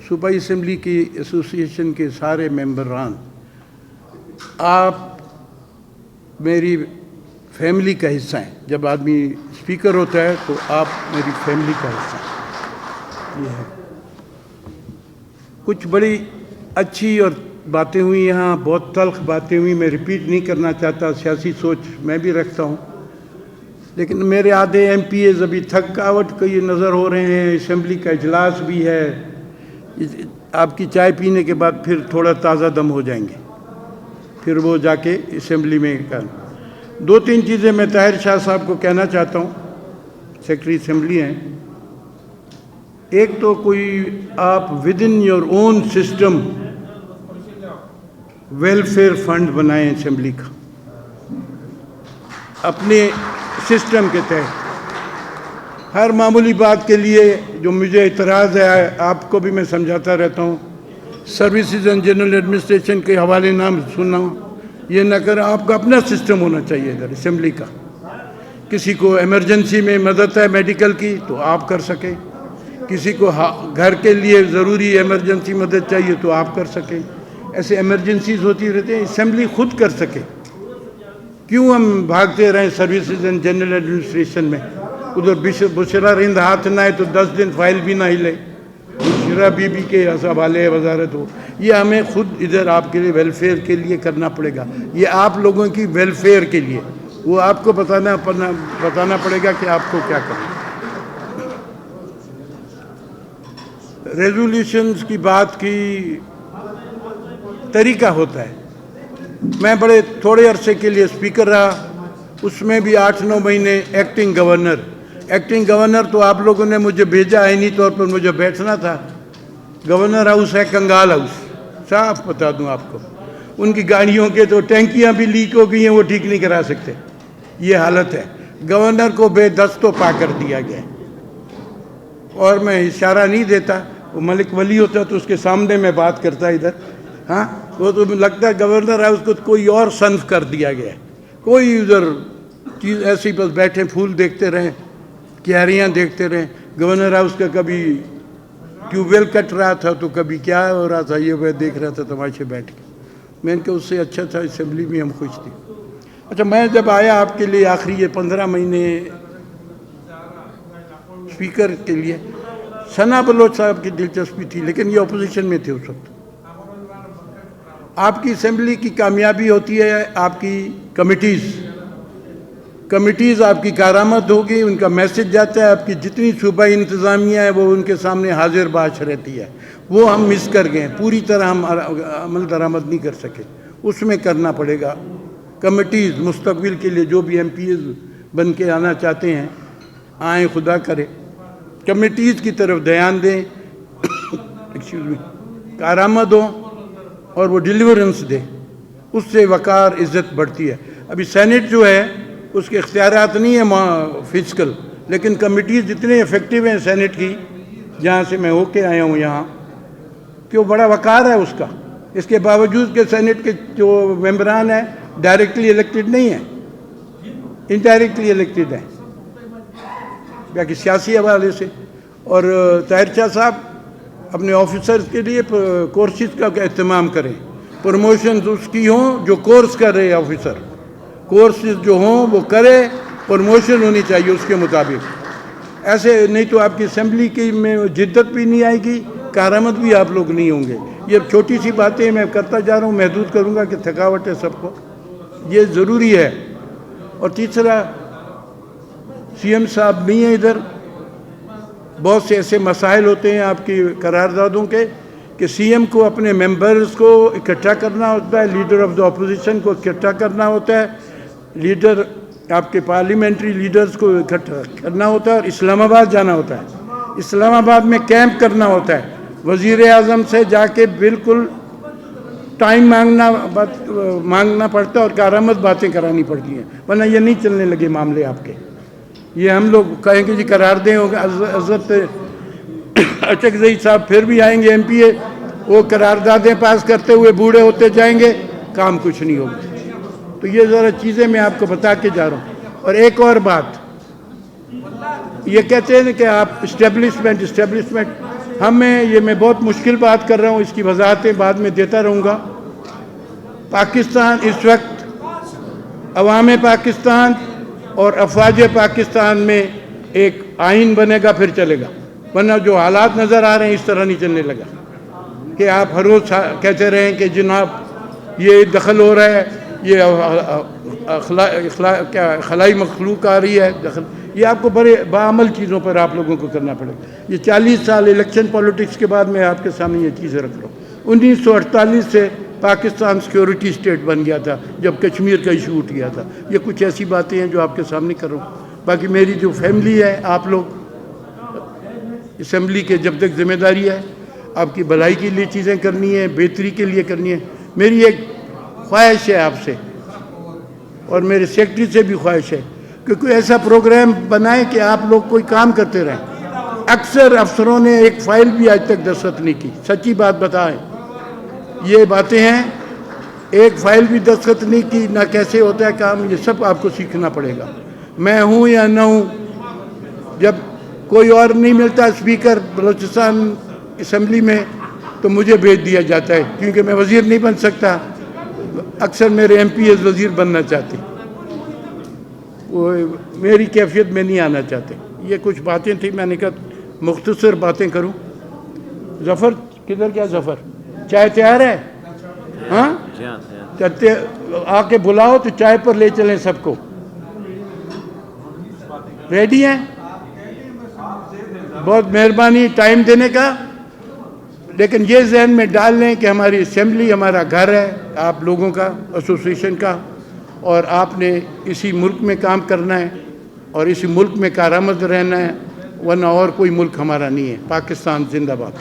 صوبائی اسمبلی کی ایسوسیشن کے سارے ممبران، آپ میری فیملی کا حصہ ہیں. جب آدمی اسپیکر ہوتا ہے تو آپ میری فیملی کا حصہ ہیں. یہ ہے. کچھ بڑی اچھی اور باتیں ہوئی یہاں، بہت تلخ باتیں ہوئی. میں ریپیٹ نہیں کرنا چاہتا، سیاسی سوچ میں بھی رکھتا ہوں، لیکن میرے آدھے ایم پی ایز ابھی تھکاوٹ کے یہ نظر ہو رہے ہیں. اسمبلی کا اجلاس بھی ہے، آپ کی چائے پینے کے بعد پھر تھوڑا تازہ دم ہو جائیں گے، پھر وہ جا کے اسمبلی میں کریں. 2-3 چیزیں میں طاہر شاہ صاحب کو کہنا چاہتا ہوں، سیکرٹری اسمبلی ہیں. ایک تو کوئی آپ with in your own system welfare fund بنائیں اسمبلی کا، اپنے سسٹم کے تحت. ہر معمولی بات کے لیے جو مجھے اعتراض ہے، آپ کو بھی میں سمجھاتا رہتا ہوں، سروسز اینڈ جنرل ایڈمنسٹریشن کے حوالے نام سننا، یہ نہ کریں. آپ کا اپنا سسٹم ہونا چاہیے ادھر اسمبلی کا. کسی کو ایمرجنسی میں مدد ہے میڈیکل کی تو آپ کر سکیں، کسی کو گھر کے لیے ضروری ایمرجنسی مدد چاہیے تو آپ کر سکیں. ایسے ایمرجنسیز ہوتی رہتی ہیں، اسمبلی خود کر سکے. کیوں ہم بھاگتے رہیں سروسز اینڈ جنرل ایڈمنسٹریشن میں؟ ادھر بشرا رند ہاتھ نہ آئے تو 10 دن فائل بھی نہ ہلے. بشرا بی بی کے حوالے وزارت ہو، یہ ہمیں خود ادھر آپ کے لیے ویلفیئر کے لیے کرنا پڑے گا. یہ آپ لوگوں کی ویلفیئر کے لیے، وہ آپ کو بتانا پڑے گا کہ آپ کو کیا کرنا. ریزولوشنز کی بات کی طریقہ ہوتا ہے. میں بڑے تھوڑے عرصے کے لیے اسپیکر رہا، اس میں بھی 8-9 مہینے ایکٹنگ گورنر تو آپ لوگوں نے مجھے بھیجا آئینی طور پر، مجھے بیٹھنا تھا. گورنر ہاؤس ہے کنگال ہاؤس، صاف بتا دوں آپ کو. ان کی گاڑیوں کے تو ٹینکیاں بھی لیک ہو گئی ہیں، وہ ٹھیک نہیں کرا سکتے. یہ حالت ہے. گورنر کو بے دست و پا کر دیا گیا. اور میں اشارہ نہیں دیتا، وہ ملک ولی ہوتا تو اس کے سامنے میں بات کرتا ادھر. ہاں، وہ تو لگتا ہے گورنر ہاؤس کو کوئی اور صنف کر دیا گیا ہے. کوئی ادھر چیز ایسی بس بیٹھے پھول دیکھتے رہیں، کیاریاں دیکھتے رہیں. گورنر ہاؤس کا کبھی ٹیوب ویل کٹ رہا تھا تو کبھی کیا ہو رہا تھا، یہ وہ دیکھ رہا تھا تماشے بیٹھ کے. میں نے کہا اس سے اچھا تھا اسمبلی میں ہم خوش تھے. اچھا، میں جب آیا آپ کے لیے آخری یہ 15 مہینے اسپیکر کے لیے، ثنا بلوچ صاحب کی دلچسپی تھی، لیکن یہ اپوزیشن میں تھے اس وقت. آپ کی اسمبلی کی کامیابی ہوتی ہے آپ کی کمیٹیز آپ کی کارآمد ہوگی، ان کا میسج جاتا ہے. آپ کی جتنی صوبائی انتظامیہ ہے وہ ان کے سامنے حاضر باش رہتی ہے. وہ ہم مس کر گئے، پوری طرح ہم عمل درآمد نہیں کر سکے. اس میں کرنا پڑے گا. کمیٹیز مستقبل کے لیے جو بھی ایم پی ایز بن کے آنا چاہتے ہیں آئیں، خدا کرے کمیٹیز کی طرف دھیان دیں، کارآمد ہوں اور وہ ڈیلیورنس دے. اس سے وقار عزت بڑھتی ہے. ابھی سینٹ جو ہے اس کے اختیارات نہیں ہیں فزیکل، لیکن کمیٹیز جتنے افیکٹو ہیں سینٹ کی، جہاں سے میں ہو کے آیا ہوں یہاں، کہ وہ بڑا وقار ہے اس کا. اس کے باوجود کہ سینٹ کے جو ممبران ہیں ڈائریکٹلی الیکٹڈ نہیں ہیں، انڈائریکٹلی الیکٹڈ ہیں باقی سیاسی حوالے سے. اور طاہر شاہ صاحب اپنے آفیسرز کے لیے کورسز کا اہتمام کریں. پروموشنز اس کی ہوں جو کورس کر رہے آفیسر، کورسز جو ہوں وہ کرے، پروموشن ہونی چاہیے اس کے مطابق. ایسے نہیں تو آپ کی اسمبلی کی میں جدت بھی نہیں آئے گی، کارآمد بھی آپ لوگ نہیں ہوں گے. یہ چھوٹی سی باتیں میں کرتا جا رہا ہوں، محدود کروں گا کہ تھکاوٹ ہے سب کو، یہ ضروری ہے. اور تیسرا، سی ایم صاحب نہیں ہیں ادھر. بہت سے ایسے مسائل ہوتے ہیں آپ کی قراردادوں کے کہ سی ایم کو اپنے ممبرز کو اکٹھا کرنا ہوتا ہے، لیڈر آف دا اپوزیشن کو اکٹھا کرنا ہوتا ہے، لیڈر آپ کے پارلیمنٹری لیڈرز کو اکٹھا کرنا ہوتا ہے، اور اسلام آباد جانا ہوتا ہے. اسلام آباد میں کیمپ کرنا ہوتا ہے. وزیر اعظم سے جا کے بالکل ٹائم مانگنا پڑتا ہے اور کارآمد باتیں کرانی پڑتی ہیں، ورنہ یہ نہیں چلنے لگے معاملے آپ کے. یہ ہم لوگ کہیں کہ جی قرار دیں ہوگا، حضرت اچکزئی صاحب پھر بھی آئیں گے ایم پی اے، وہ قراردادیں پاس کرتے ہوئے بوڑھے ہوتے جائیں گے، کام کچھ نہیں ہوگا. تو یہ ذرا چیزیں میں آپ کو بتا کے جا رہا ہوں. اور ایک اور بات، یہ کہتے ہیں کہ آپ اسٹیبلشمنٹ یہ میں بہت مشکل بات کر رہا ہوں، اس کی وضاحتیں بعد میں دیتا رہوں گا۔ پاکستان اس وقت عوام پاکستان اور افواج پاکستان میں ایک آئین بنے گا، پھر چلے گا، ورنہ جو حالات نظر آ رہے ہیں اس طرح نہیں چلنے لگا کہ آپ ہر روز کہتے رہیں کہ جناب یہ دخل ہو رہا ہے، یہ خلائی مخلوق آ رہی ہے دخل، یہ آپ کو بڑے بعمل چیزوں پر آپ لوگوں کو کرنا پڑے گا۔ یہ 40 سال الیکشن پولیٹکس کے بعد میں آپ کے سامنے یہ چیزیں رکھ رہا ہوں۔ 1948 سے پاکستان سیکورٹی اسٹیٹ بن گیا تھا جب کشمیر کا ایشو اٹھ گیا تھا۔ یہ کچھ ایسی باتیں ہیں جو آپ کے سامنے کر رہا ہوں۔ باقی میری جو فیملی ہے، آپ لوگ اسمبلی کے جب تک ذمہ داری ہے، آپ کی بھلائی کے لیے چیزیں کرنی ہے، بہتری کے لیے کرنی ہے۔ میری ایک خواہش ہے آپ سے اور میرے سیکرٹری سے بھی خواہش ہے کہ کوئی ایسا پروگرام بنائیں کہ آپ لوگ کوئی کام کرتے رہیں۔ اکثر افسروں نے ایک فائل بھی آج تک دستخط نہیں کی، سچی بات بتائیں، یہ باتیں ہیں، ایک فائل بھی دستخط نہیں کی، نہ کیسے ہوتا ہے کام، یہ سب آپ کو سیکھنا پڑے گا۔ میں ہوں یا نہ ہوں، جب کوئی اور نہیں ملتا اسپیکر بلوچستان اسمبلی میں تو مجھے بھیج دیا جاتا ہے، کیونکہ میں وزیر نہیں بن سکتا۔ اکثر میرے ایم پی ایز وزیر بننا چاہتے، وہ میری کیفیت میں نہیں آنا چاہتے۔ یہ کچھ باتیں تھیں، میں نے کہا مختصر باتیں کروں۔ ظفر کدھر گیا؟ ظفر چائے تیار ہے؟ ہاں آ کے بلاؤ تو چائے پر لے چلیں سب کو۔ ریڈی ہیں؟ بہت مہربانی ٹائم دینے کا، لیکن یہ ذہن میں ڈال لیں کہ ہماری اسمبلی ہمارا گھر ہے، آپ لوگوں کا، ایسوسیشن کا، اور آپ نے اسی ملک میں کام کرنا ہے اور اسی ملک میں کارآمد رہنا ہے، ورنہ اور کوئی ملک ہمارا نہیں ہے۔ پاکستان زندہ باد۔